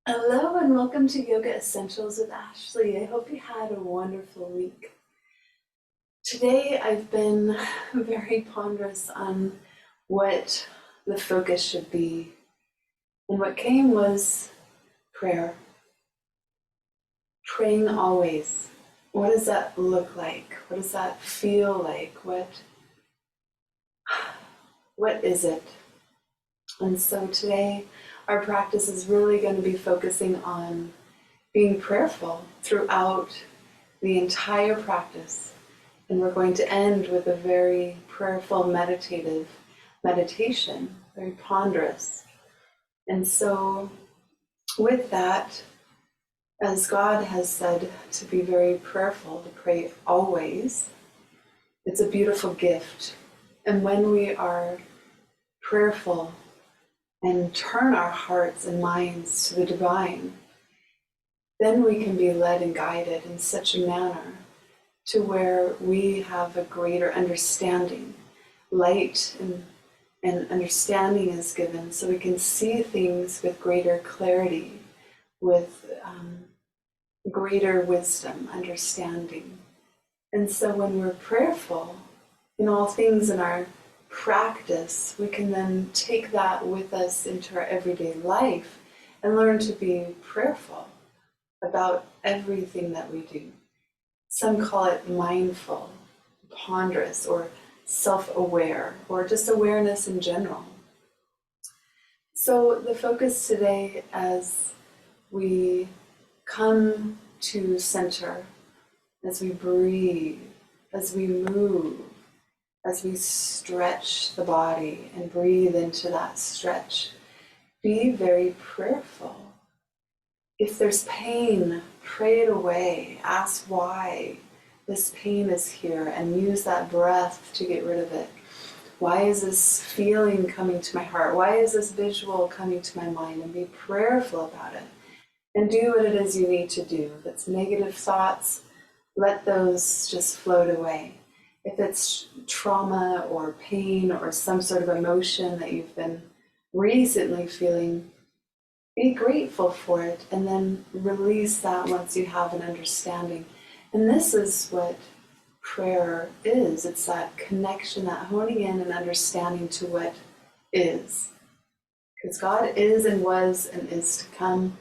Hello and welcome to Yoga Essentials with Ashley. I hope you had a wonderful week. Today I've been very ponderous on what the focus should be. And what came was prayer. Praying always. What does that look like? What does that feel like? What is it? And so today our practice is really going to be focusing on being prayerful throughout the entire practice. And we're going to end with a very prayerful meditative meditation, very ponderous. And so with that, as God has said to be very prayerful, to pray always, it's a beautiful gift. And when we are prayerful and turn our hearts and minds to the divine, then we can be led and guided in such a manner to where we have a greater understanding. Light and understanding is given so we can see things with greater clarity, with greater wisdom, understanding. And so when we're prayerful in all things in our practice, we can then take that with us into our everyday life and learn to be prayerful about everything that we do. Some call it mindful, ponderous, or self-aware, or just awareness in general. So the focus today, as we come to center, as we breathe, as we move, as we stretch the body and breathe into that stretch, be very prayerful. If there's pain, pray it away. Ask why this pain is here and use that breath to get rid of it. Why is this feeling coming to my heart? Why is this visual coming to my mind? And be prayerful about it. And do what it is you need to do. If it's negative thoughts, let those just float away. If it's trauma or pain or some sort of emotion that you've been recently feeling, be grateful for it and then release that once you have an understanding. And this is what prayer is. It's that connection, that honing in and understanding to what is. Because God is and was and is to come,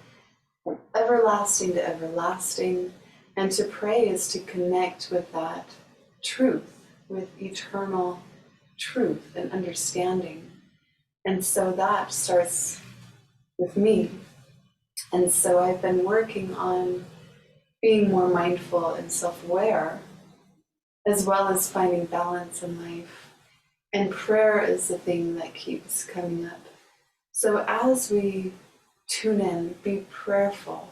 from everlasting to everlasting. And to pray is to connect with that truth, with eternal truth and understanding. And so that starts with me. And so I've been working on being more mindful and self-aware, as well as finding balance in life. And prayer is the thing that keeps coming up. So as we tune in, be prayerful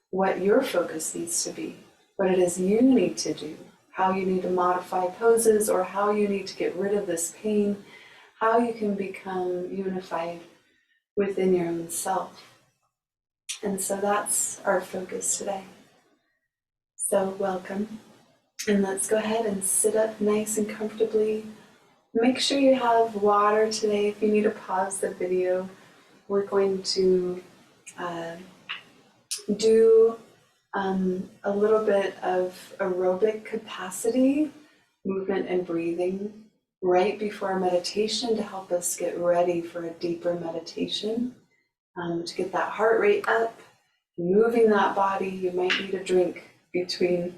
what your focus needs to be, what it is you need to do, how you need to modify poses, or how you need to get rid of this pain, how you can become unified within your own self. And so that's our focus today. So welcome. And let's go ahead and sit up nice and comfortably. Make sure you have water today. If you need to pause the video, we're going to do a little bit of aerobic capacity, movement and breathing right before our meditation to help us get ready for a deeper meditation, to get that heart rate up, moving that body. You might need a drink between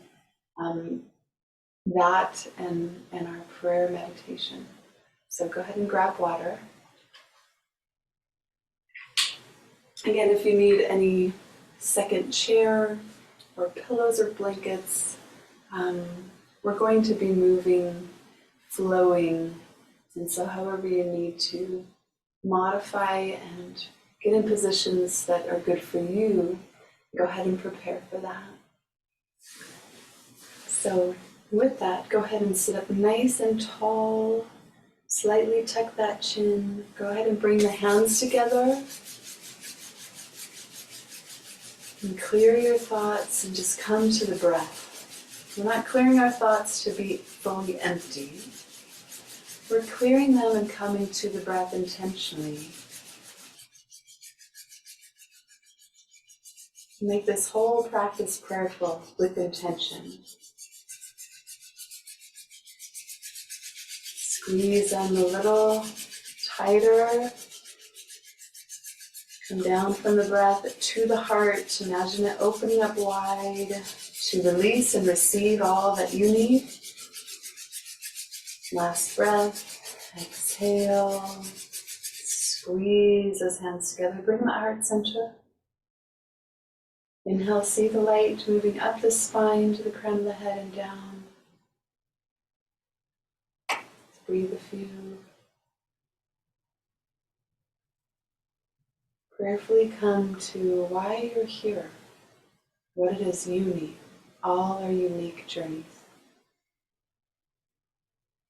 that and our prayer meditation. So go ahead and grab water. Again, if you need any second chair or pillows or blankets, we're going to be moving, flowing, and so however you need to modify and get in positions that are good for you, go ahead and prepare for that. So with that, go ahead and sit up nice and tall, slightly tuck that chin, go ahead and bring the hands together, and clear your thoughts and just come to the breath. We're not clearing our thoughts to be fully empty. We're clearing them and coming to the breath intentionally. Make this whole practice prayerful with intention. Squeeze them a little tighter. Come down from the breath to the heart. Imagine it opening up wide to release and receive all that you need. Last breath. Exhale. Squeeze those hands together. Bring the heart center. Inhale, see the light moving up the spine to the crown of the head and down. Breathe a few. Prayerfully come to why you're here, what it is you need. All are unique journeys.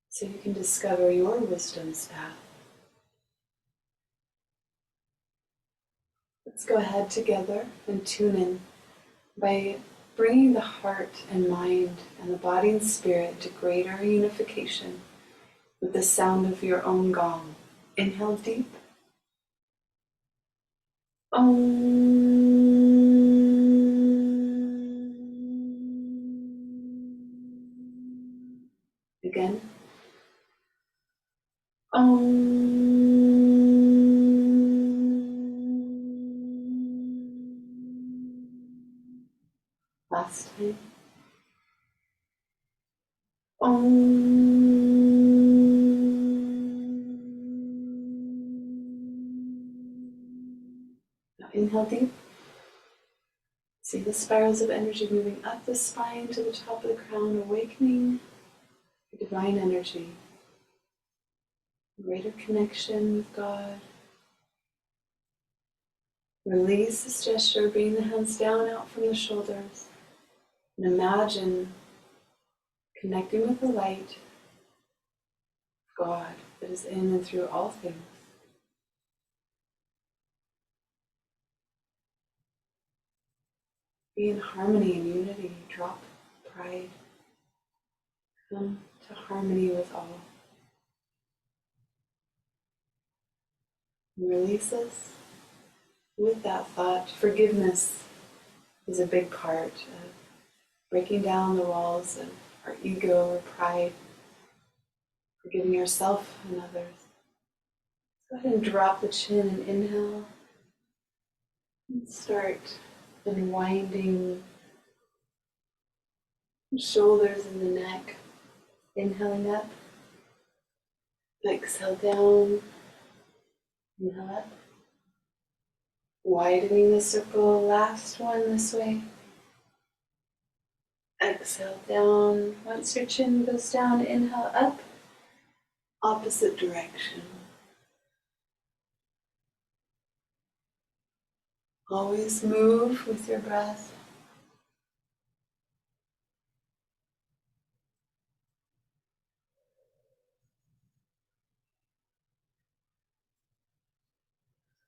So you can discover your wisdom's path. Let's go ahead together and tune in by bringing the heart and mind and the body and spirit to greater unification with the sound of your own gong. Inhale deep. Again. Last time. Now inhale deep. See the spirals of energy moving up the spine to the top of the crown, awakening your divine energy, greater connection with God. Release this gesture, bring the hands down out from the shoulders, and imagine connecting with the light of God that is in and through all things. Be in harmony and unity. Drop pride. Come to harmony with all. And release this with that thought. Forgiveness is a big part of breaking down the walls of our ego or pride, forgiving yourself and others. Go ahead and drop the chin and inhale. And start unwinding the shoulders and the neck. Inhaling up. Exhale down. Inhale up. Widening the circle. Last one this way. Exhale down. Once your chin goes down, inhale up. Opposite direction. Always move with your breath.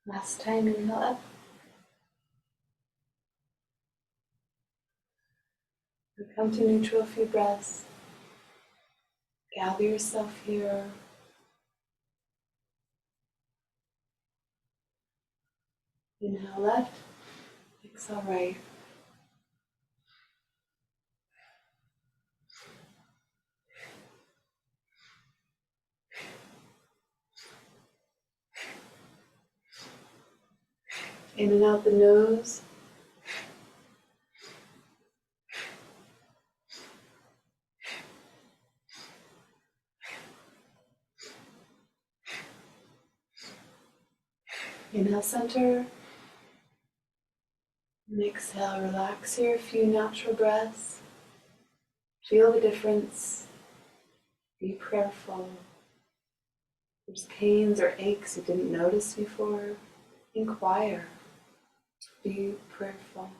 Last time, inhale up. Come to neutral a few breaths. Gather yourself here. Inhale left, exhale right. In and out the nose. Inhale center. And exhale, relax here. A few natural breaths. Feel the difference. Be prayerful. If there's pains or aches you didn't notice before, inquire. Be prayerful.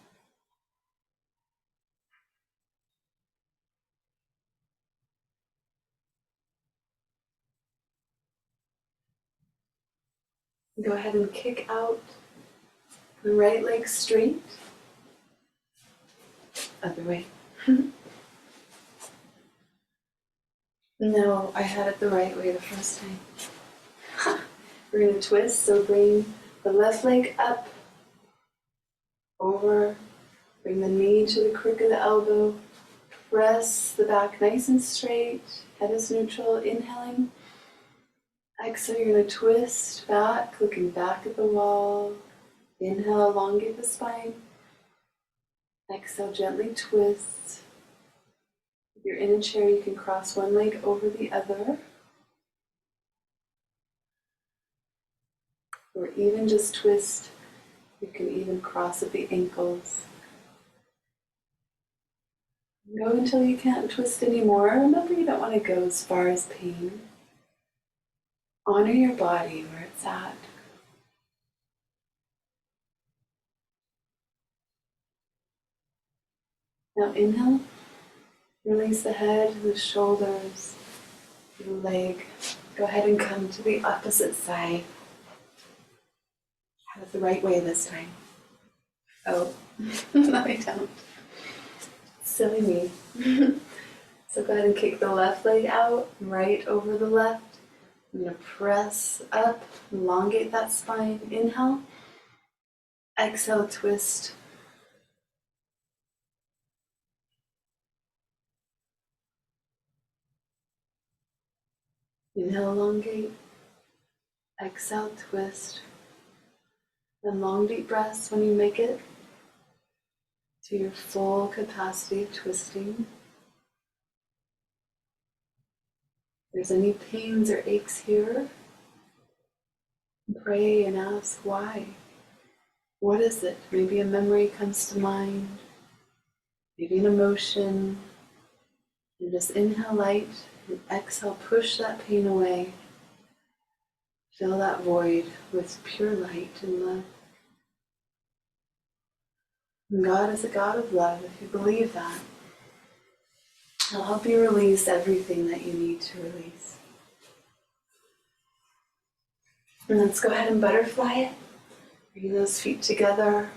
Go ahead and kick out the right leg straight. Other way. No, I had it the right way the first time. We're going to twist, so bring the left leg up, over Bring the knee to the crook of the elbow. Press the back nice and straight. Head is neutral. Inhaling. Exhale, you're going to twist back, looking back at the wall. Inhale, elongate the spine. Exhale, gently twist. If you're in a chair, you can cross one leg over the other. Or even just twist. You can even cross at the ankles. Go until you can't twist anymore. Remember, you don't want to go as far as pain. Honor your body where it's at. Now inhale, release the head, the shoulders, the leg. Go ahead and come to the opposite side. Have it the right way this time. Oh, no I don't. Silly me. So go ahead and kick the left leg out, right over the left. I'm going to press up, elongate that spine. Inhale. Exhale, twist. Inhale, elongate. Exhale, twist. Then long deep breaths when you make it to your full capacity of twisting. If there's any pains or aches here, pray and ask why. What is it? Maybe a memory comes to mind, maybe an emotion. And just inhale light and exhale, push that pain away. Fill that void with pure light and love. And God is a God of love. If you believe that, He'll help you release everything that you need to release. And let's go ahead and butterfly it. Bring those feet together.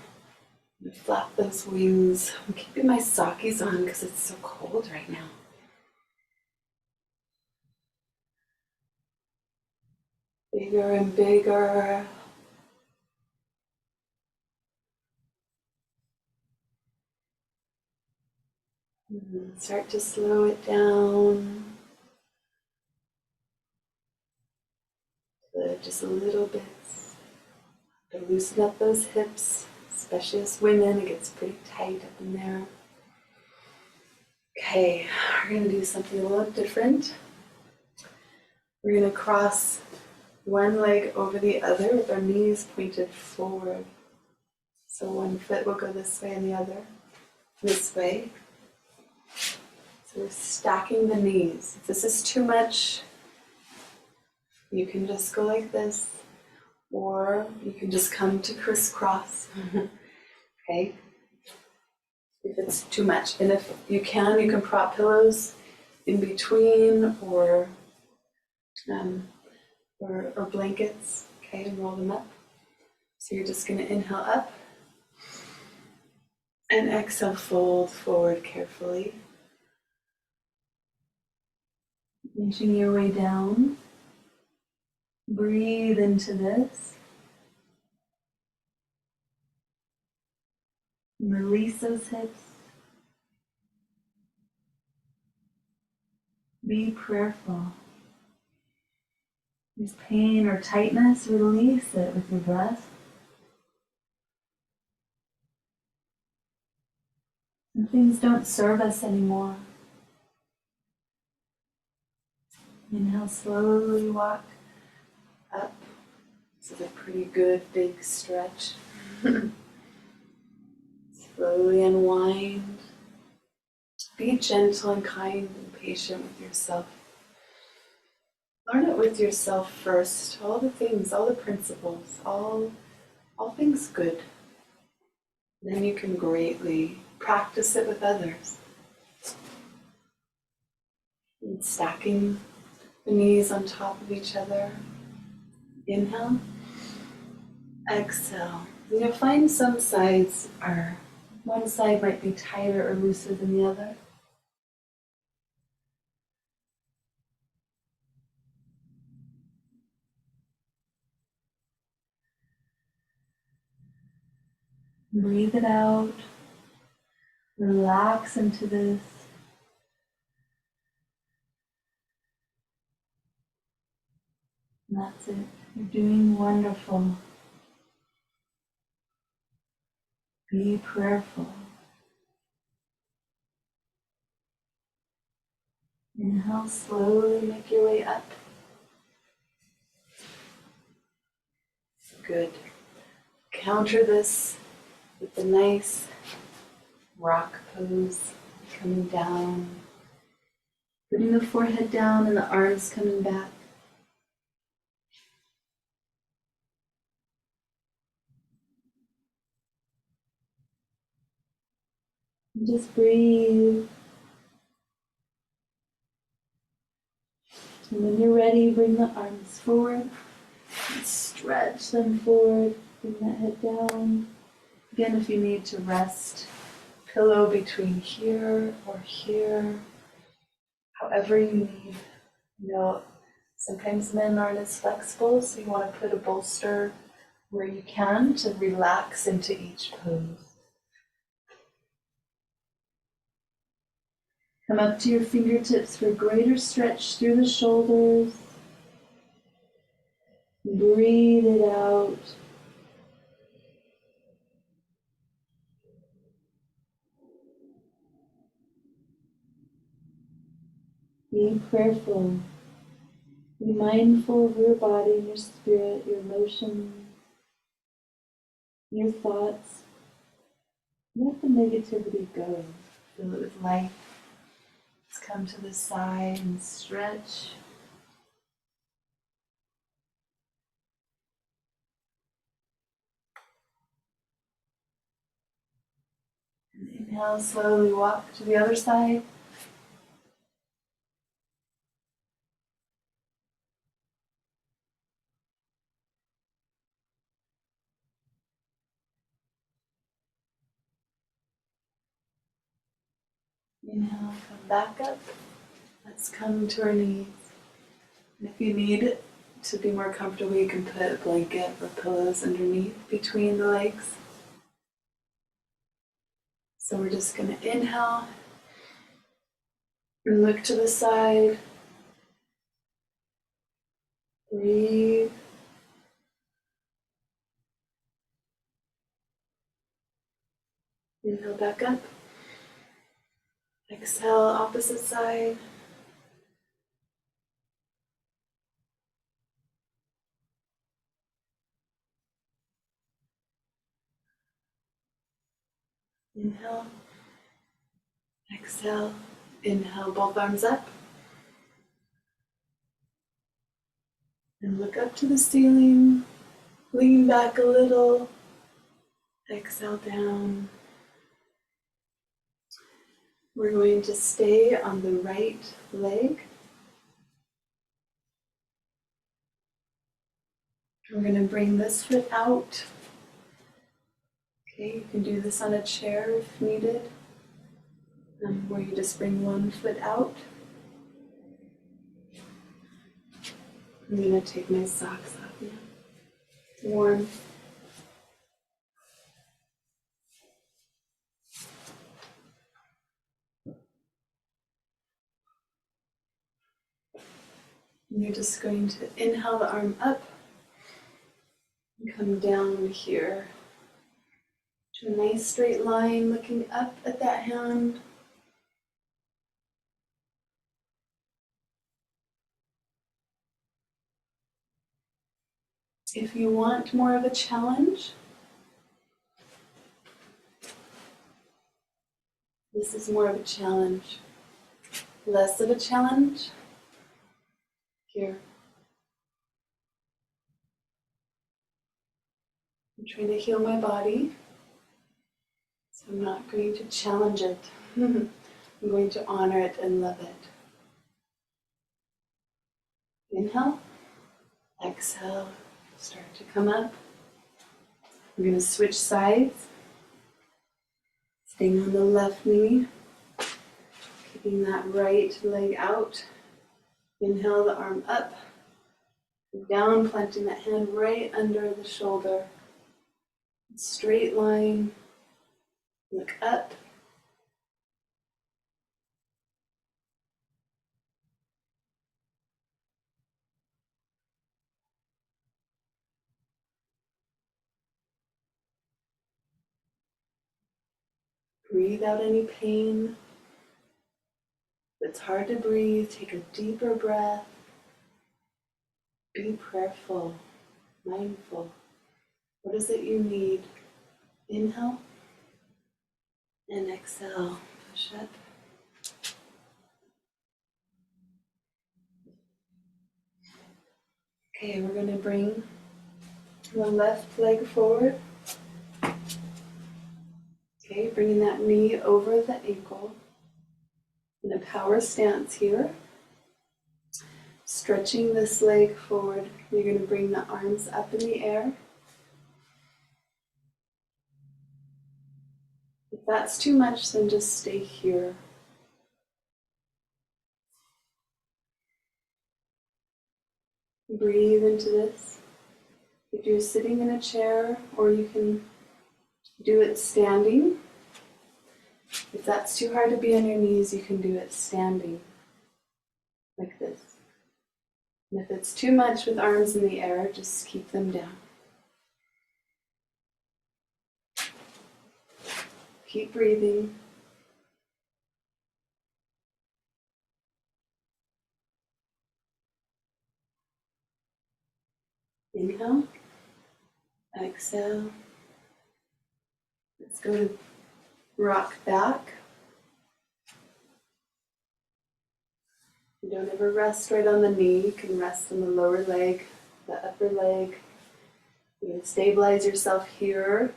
And flap those wings. I'm keeping my sockies on because it's so cold right now. Bigger and bigger. And start to slow it down. Just a little bit. To loosen up those hips, especially as women, it gets pretty tight up in there. Okay, we're going to do something a little different. We're going to cross one leg over the other with our knees pointed forward. So one foot will go this way and the other this way. So we're stacking the knees. If this is too much, you can just go like this, or you can just come to crisscross. Okay? If it's too much. And if you can prop pillows in between or blankets, okay, and roll them up. So you're just going to inhale up and exhale, fold forward carefully. Inching your way down. Breathe into this. Release those hips. Be prayerful. There's pain or tightness, release it with your breath. And things don't serve us anymore. Inhale, slowly walk up. This is a pretty good big stretch. Slowly unwind. Be gentle and kind and patient with yourself. Learn it with yourself first. All the things, all the principles, all things good. Then you can greatly practice it with others. And stacking the knees on top of each other. Inhale. Exhale. You'll find some sides are, one side might be tighter or looser than the other. Breathe it out. Relax into this. And that's it. You're doing wonderful. Be prayerful. Inhale, slowly make your way up. Good. Counter this with the nice rock pose, coming down, putting the forehead down and the arms coming back. And just breathe. And when you're ready, bring the arms forward and stretch them forward. Bring that head down. Again, if you need to rest, pillow between here or here, however you need. You know, sometimes men aren't as flexible, so you want to put a bolster where you can to relax into each pose. Come up to your fingertips for greater stretch through the shoulders. Breathe it out. Be prayerful. Be mindful of your body and your spirit, your emotions, your thoughts. Let the negativity go. Fill it with light. Let's come to the side and stretch. And inhale, slowly walk to the other side. Inhale, come back up. Let's come to our knees. And if you need to be more comfortable, you can put a blanket or pillows underneath between the legs. So we're just going to inhale and look to the side. Breathe. Inhale back up. Exhale, opposite side. Inhale. Exhale. Inhale, both arms up. And look up to the ceiling. Lean back a little. Exhale down. We're going to stay on the right leg. We're going to bring this foot out. Okay, you can do this on a chair if needed, where you just bring one foot out. I'm going to take my socks off now. It's warm. And you're just going to inhale the arm up and come down here to a nice straight line, looking up at that hand. If you want more of a challenge, this is more of a challenge. Less of a challenge, here. I'm trying to heal my body, so I'm not going to challenge it. I'm going to honor it and love it. Inhale, exhale, start to come up. We're going to switch sides, staying on the left knee, keeping that right leg out. Inhale the arm up, down, planting that hand right under the shoulder. Straight line, look up, Breathe out any pain. If it's hard to breathe, take a deeper breath. Be prayerful, mindful. What is it you need? Inhale and exhale. Push up. Okay, we're going to bring the left leg forward. Okay, bringing that knee over the ankle. In a power stance here. Stretching this leg forward. You're going to bring the arms up in the air. If that's too much, then just stay here. Breathe into this. If you're sitting in a chair, or you can do it standing. If that's too hard to be on your knees, you can do it standing, like this. And if it's too much with arms in the air, just keep them down. Keep breathing. Inhale, exhale. Let's go to rock back. You don't ever rest right on the knee. You can rest on the lower leg, the upper leg. You can stabilize yourself here.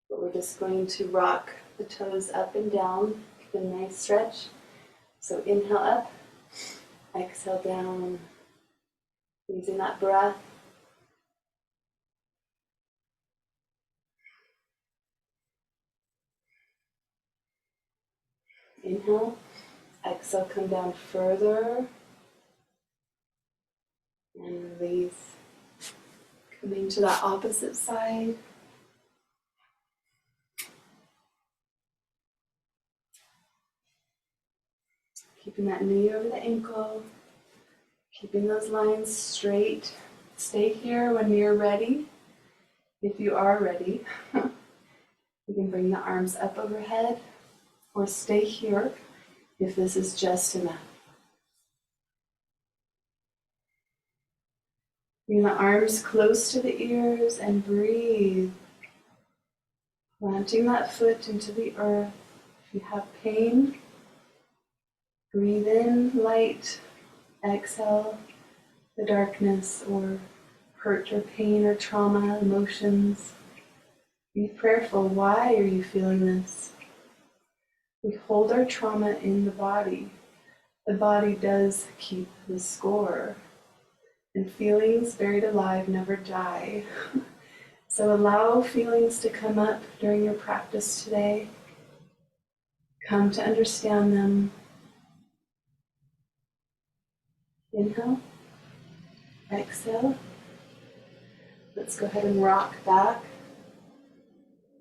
But we're just going to rock the toes up and down. Give a nice stretch. So inhale up, exhale down. Using that breath. Inhale, exhale, come down further. And release. Coming to that opposite side. Keeping that knee over the ankle. Keeping those lines straight. Stay here when you're ready. If you are ready, you can bring the arms up overhead or stay here if this is just enough. Bring the arms close to the ears and breathe. Planting that foot into the earth. If you have pain, breathe in light. Exhale the darkness or hurt or pain or trauma, emotions. Be prayerful. Why are you feeling this? We hold our trauma in the body. The body does keep the score. And feelings buried alive never die. So allow feelings to come up during your practice today. Come to understand them. Inhale, exhale. Let's go ahead and rock back.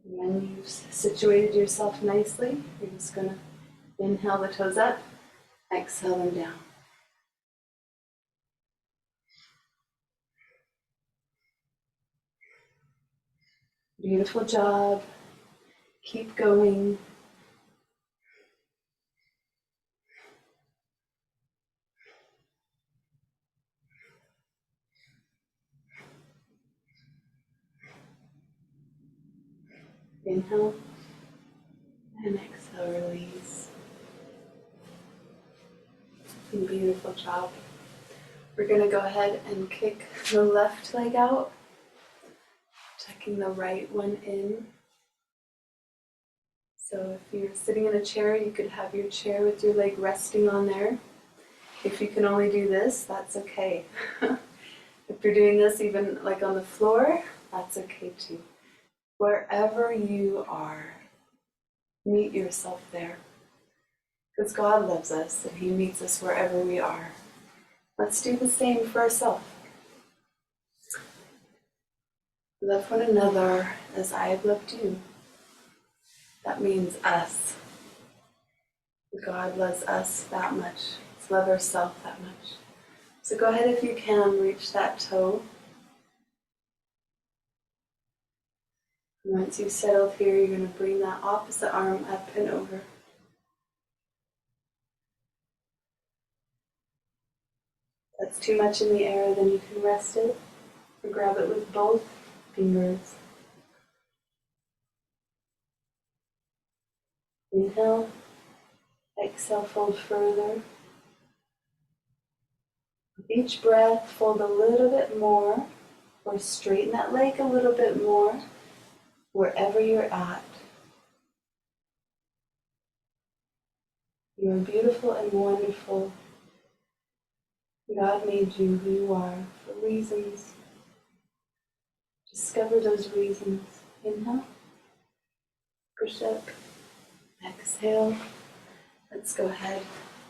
And when you've situated yourself nicely, you're just going to inhale the toes up, exhale them down. Beautiful job. Keep going. Inhale and exhale, release. Beautiful job. We're going to go ahead and kick the left leg out, tucking the right one in. So if you're sitting in a chair, you could have your chair with your leg resting on there. If you can only do this, that's okay. If you're doing this even like on the floor, that's okay too. Wherever you are, meet yourself there. Because God loves us and He meets us wherever we are. Let's do the same for ourselves. Love one another as I have loved you. That means us. God loves us that much. Let's love ourselves that much. So go ahead if you can, reach that toe. Once you've settled here, you're going to bring that opposite arm up and over. If that's too much in the air, then you can rest it or grab it with both fingers. Inhale, exhale, fold further. With each breath, fold a little bit more, or straighten that leg a little bit more, wherever you're at. You are beautiful and wonderful. God made you who you are for reasons. Discover those reasons. Inhale, push up, exhale. Let's go ahead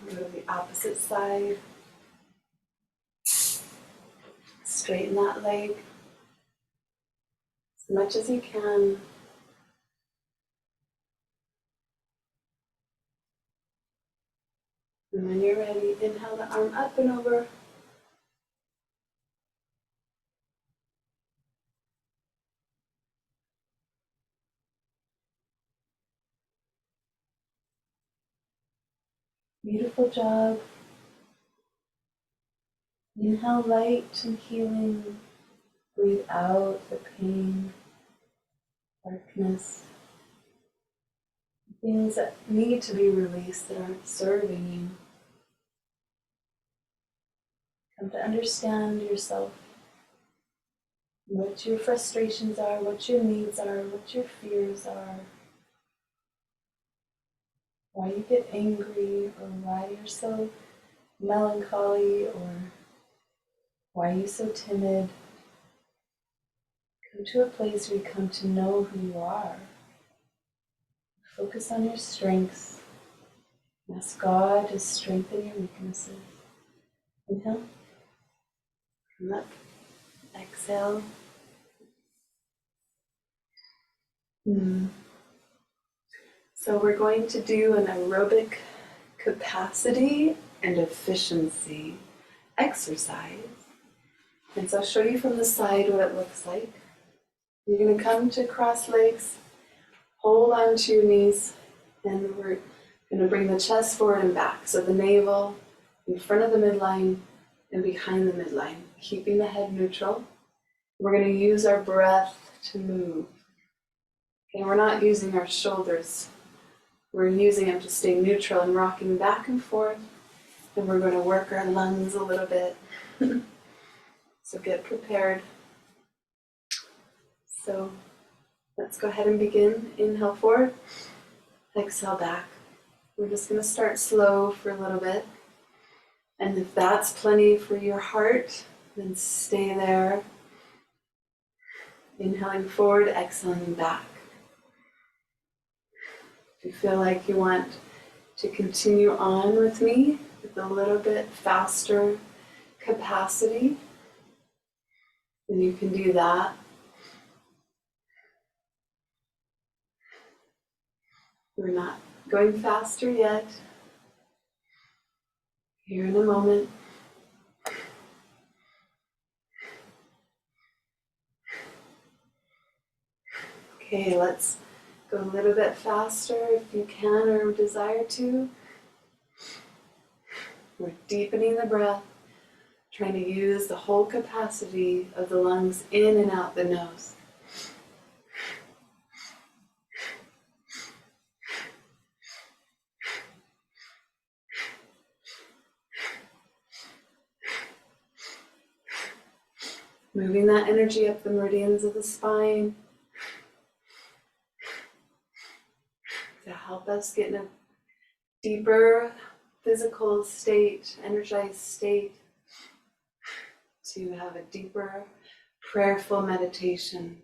and go to the opposite side. Straighten that leg as much as you can. And when you're ready, inhale the arm up and over. Beautiful job. Inhale light and healing. Breathe out the pain, darkness, things that need to be released that aren't serving you. Come to understand yourself, what your frustrations are, what your needs are, what your fears are, why you get angry, or why you're so melancholy, or why you're so timid. Come to a place where you come to know who you are. Focus on your strengths. Ask God to strengthen your weaknesses. Inhale. Come up. Exhale. So we're going to do an aerobic capacity and efficiency exercise. And so I'll show you from the side what it looks like. You're going to come to cross legs, hold on to your knees, and we're going to bring the chest forward and back. So the navel in front of the midline and behind the midline, keeping the head neutral. We're going to use our breath to move. Okay, we're not using our shoulders. We're using them to stay neutral and rocking back and forth. And we're going to work our lungs a little bit. So get prepared. So let's go ahead and begin. Inhale forward, exhale back. We're just going to start slow for a little bit. And if that's plenty for your heart, then stay there. Inhaling forward, exhaling back. If you feel like you want to continue on with me with a little bit faster capacity, then you can do that. We're not going faster yet. Here in a moment. Okay, let's go a little bit faster if you can or desire to. We're deepening the breath, trying to use the whole capacity of the lungs in and out the nose. Moving that energy up the meridians of the spine to help us get in a deeper physical state, energized state, to have a deeper prayerful meditation.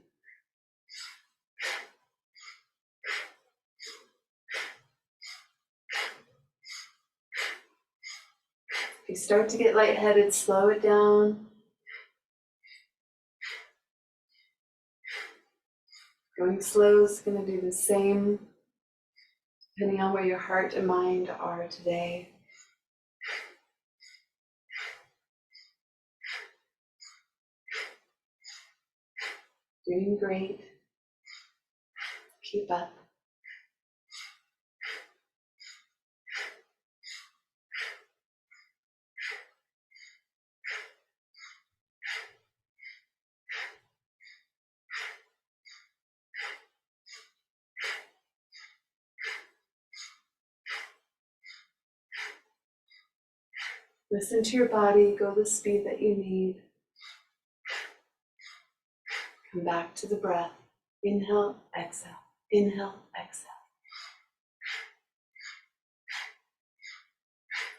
If you start to get lightheaded, slow it down. Going slow is going to do the same, depending on where your heart and mind are today. Doing great. Keep up. Listen to your body, go the speed that you need. Come back to the breath. Inhale, exhale. Inhale, exhale.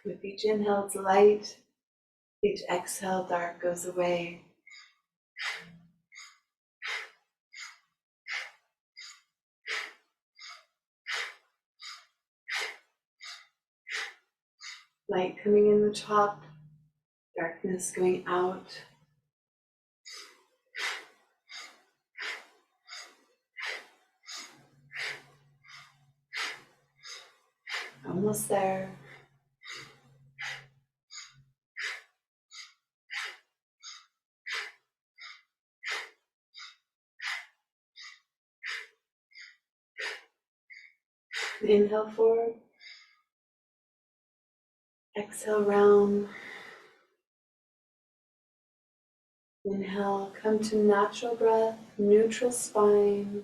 With each inhale, it's light. Each exhale, dark goes away. Light coming in the top, darkness going out. Almost there. Inhale forward. Exhale round. Inhale, come to natural breath, neutral spine.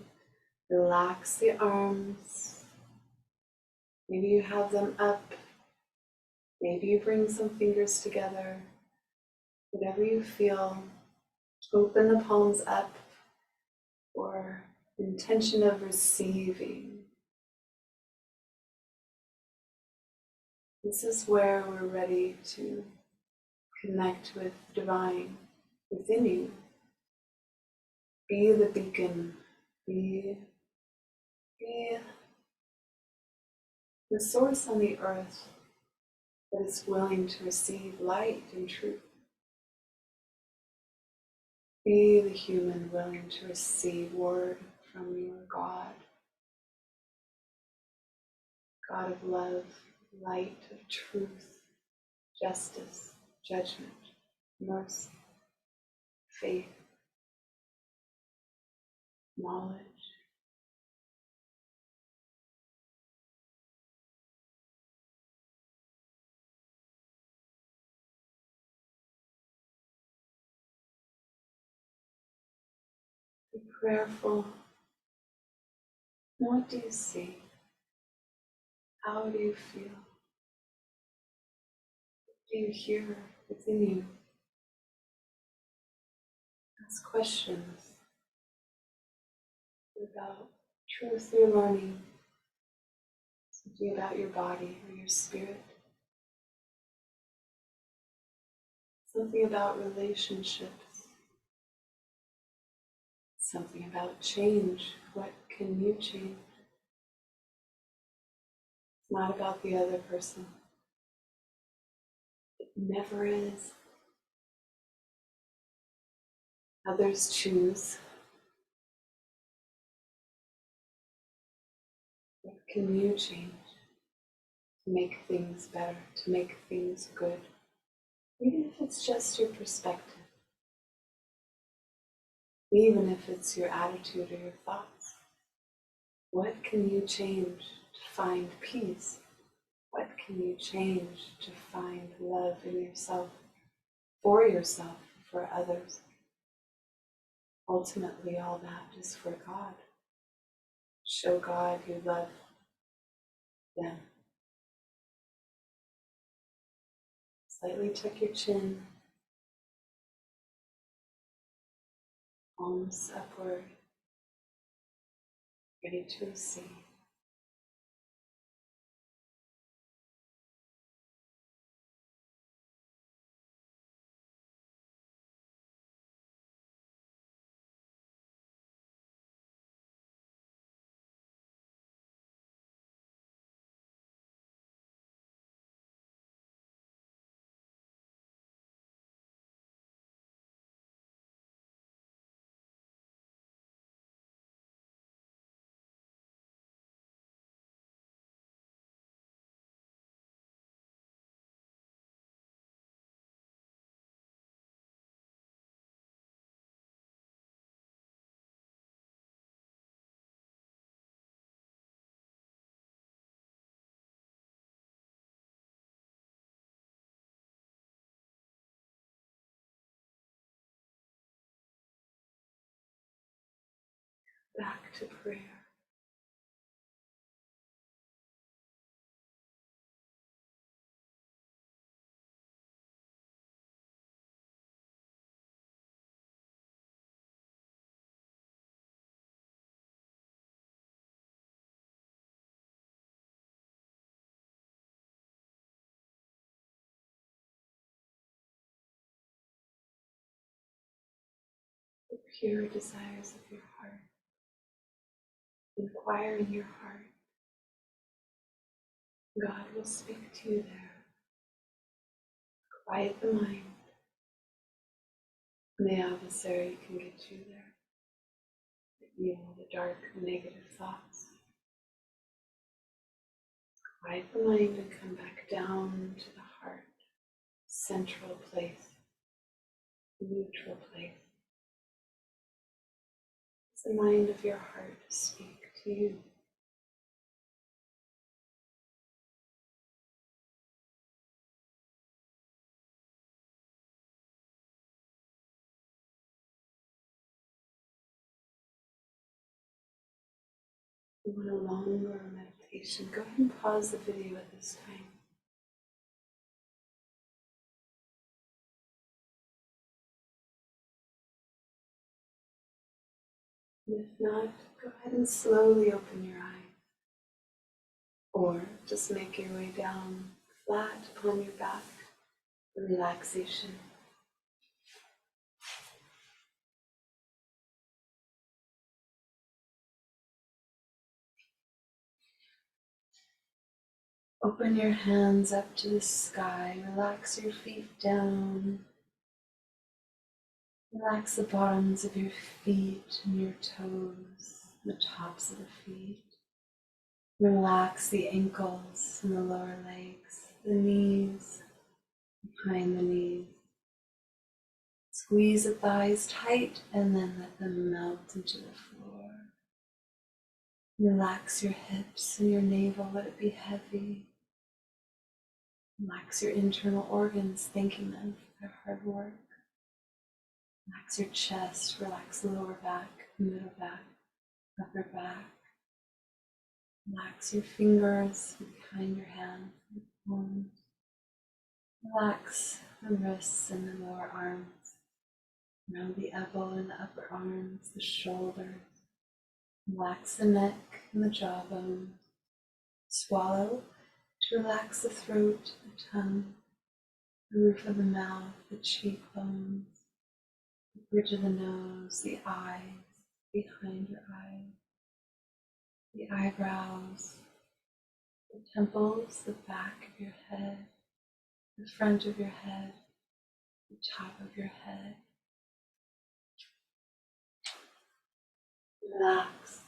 Relax the arms. Maybe you have them up. Maybe you bring some fingers together. Whatever you feel, open the palms up for intention of receiving. This is where we're ready to connect with the divine within you. Be the beacon. Be the source on the earth that is willing to receive light and truth. Be the human willing to receive word from your God. God of love, light of truth, justice, judgment, mercy, faith, knowledge. Be prayerful. What do you see? How do you feel? What do you hear within you? Ask questions about truth you're learning, something about your body or your spirit, something about relationships, something about change. What can you change? It's not about the other person. It never is. Others choose. What can you change to make things better, to make things good? Even if it's just your perspective. Even if it's your attitude or your thoughts. What can you change to find peace? What can you change to find love in yourself, for others? Ultimately, all that is for God. Show God you love them. Slightly tuck your chin, palms upward, ready to receive. back to prayer. The pure desires of your heart. Inquire in your heart. God will speak to you there. Quiet the mind. And the adversary can get you there. The evil, the dark, negative thoughts. Quiet the mind and come back down to the heart, central place, neutral place. It's the mind of your heart speak to you. You want a longer meditation? Go ahead and pause the video at this time. And if not, go ahead and slowly open your eyes. Or just make your way down flat upon your back for relaxation. Open your hands up to the sky. Relax your feet down. Relax the bottoms of your feet and your toes, the tops of the feet. Relax the ankles and the lower legs, the knees, behind the knees. Squeeze the thighs tight and then let them melt into the floor. Relax your hips and your navel, let it be heavy. Relax your internal organs, thanking them for their hard work. Relax your chest, relax the lower back, middle back, upper back. Relax your fingers behind your hands and palms. Relax the wrists and the lower arms, around the elbow and the upper arms, the shoulders. Relax the neck and the jawbone. Swallow to relax the throat, the tongue, the roof of the mouth, the cheekbones, the bridge of the nose, the eyes, behind your eyes, the eyebrows, the temples, the back of your head, the front of your head, the top of your head. Relax.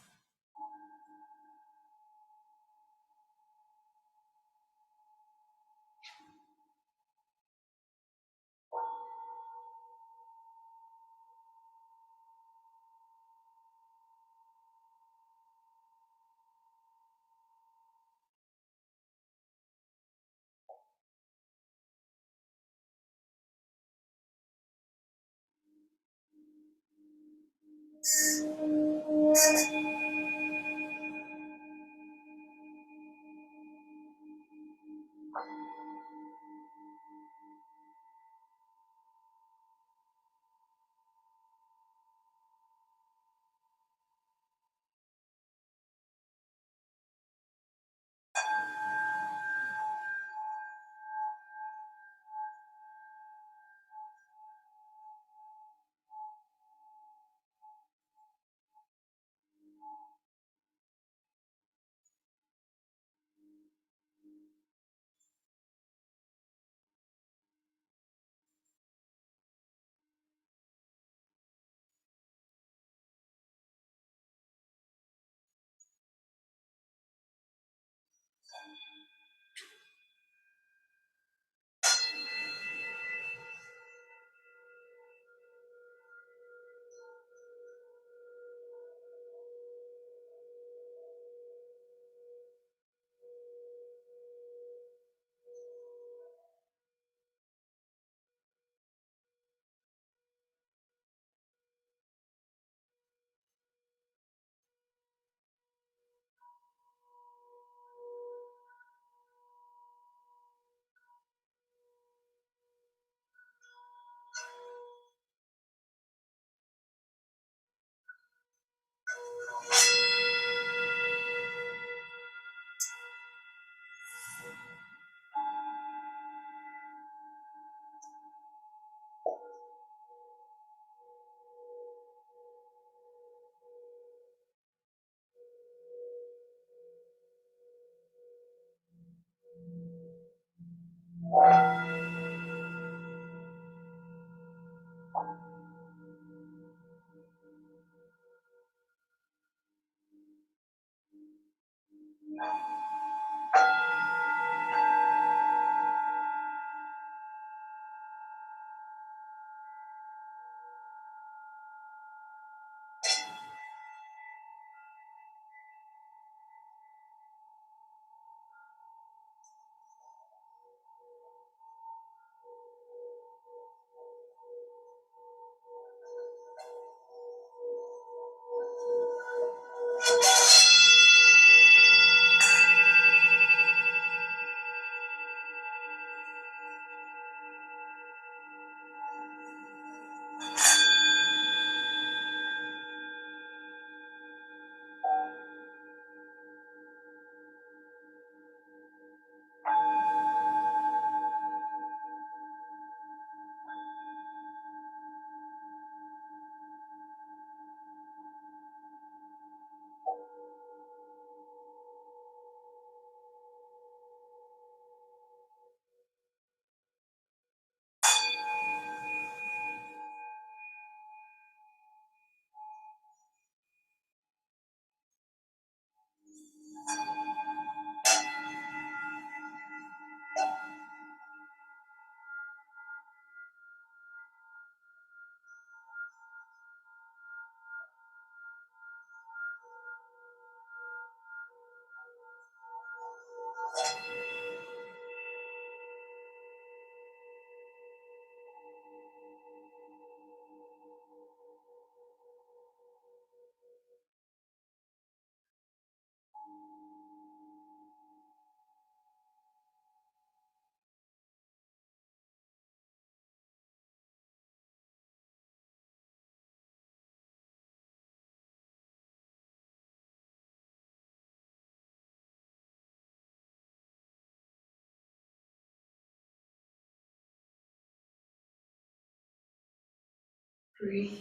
Breathe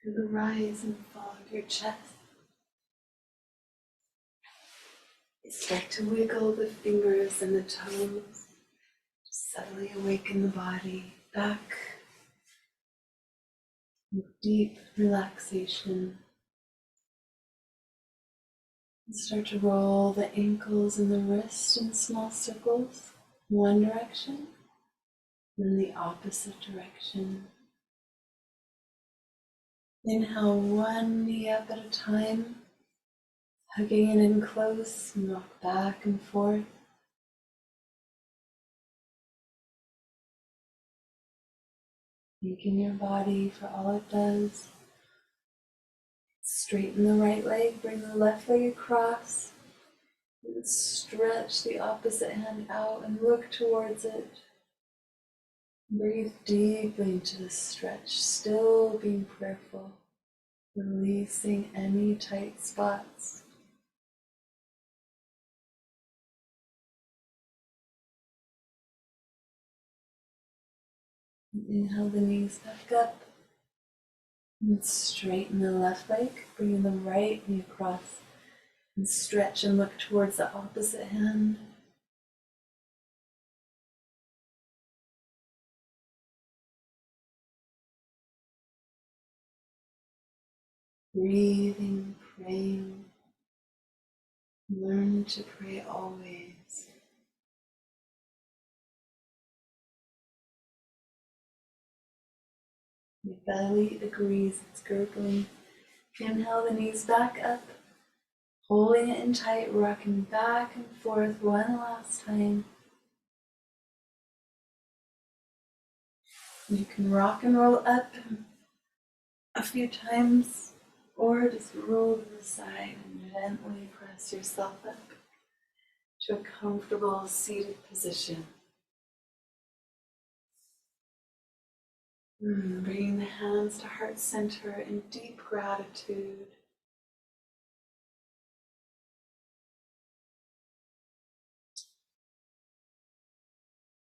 through the rise and fall of your chest. Start to wiggle the fingers and the toes. Subtly awaken the body back in deep relaxation. And start to roll the ankles and the wrist in small circles, one direction, then the opposite direction. Inhale one knee up at a time, hugging it in close and rock back and forth. Thanking your body for all it does. Straighten the right leg, bring the left leg across, and stretch the opposite hand out and look towards it. Breathe deeply into the stretch, still being prayerful, releasing any tight spots. Inhale the knees back up and straighten the left leg, bringing the right knee across and stretch and look towards the opposite hand. Breathing, praying, learn to pray always. Your belly agrees, it's gurgling. Inhale the knees back up, holding it in tight, rocking back and forth one last time. You can rock and roll up a few times, or just roll to the side and gently press yourself up to a comfortable seated position. Bringing the hands to heart center in deep gratitude.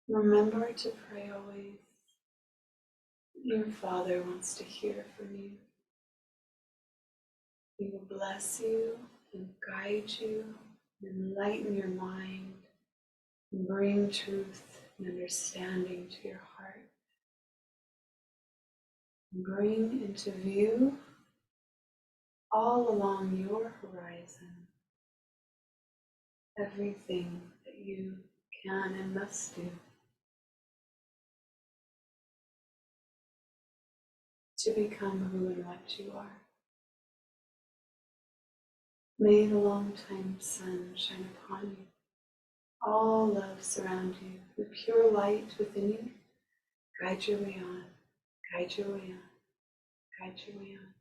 Remember to pray always. Your Father wants to hear from you. He will bless you and guide you, enlighten your mind, and bring truth and understanding to your heart. Bring into view all along your horizon, everything that you can and must do to become who and what you are. May the long-time sun shine upon you. All love surround you. The pure light within you, guide your way on, guide your way on, guide your way on.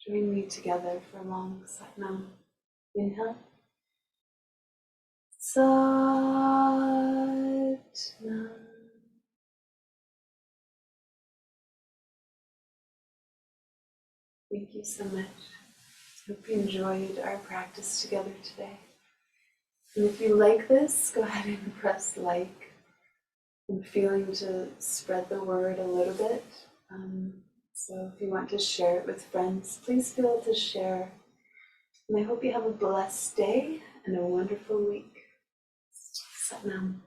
Join me together for a long Sat Nam. Inhale. Sat Nam. Thank you so much. Hope you enjoyed our practice together today. And if you like this, go ahead and press like. I'm feeling to spread the word a little bit. So if you want to share it with friends, please feel to share. And I hope you have a blessed day and a wonderful week. Sat Nam.